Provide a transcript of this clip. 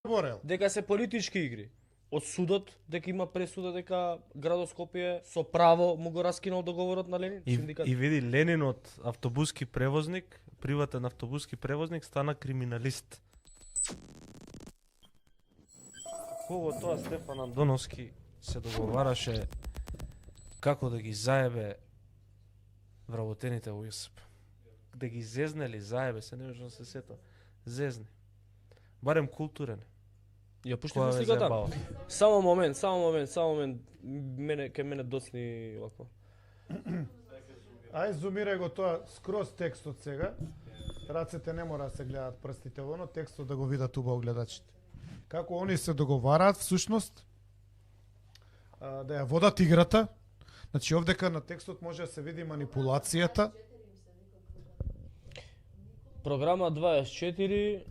Борел. дека се политички игри. Од судот, дека има пресуда дека градот Скопје со право му го раскинал договорот на Ленин, синдикат. И види Ленин од автобуски превозник, приватен автобуски превозник, стана криминалист. Кога тоа Стефан Андоновски се договараше како да ги заебе вработените во ЈСП. Да ги зезнели, заебе, се не можам да се сетам. Зезни. Барем културен. Ја пушти Која го ве сликата. заебава? Само момент. Мене доцни вако. Ај зумирај го тоа скроз текстот сега. Рацете не мора да се гледаат прстите во оно, текстот да го видат убаво гледачите. Како они се договараат всушност да ја водат играта. Значи овдека на текстот може да се види манипулацијата. Програма 24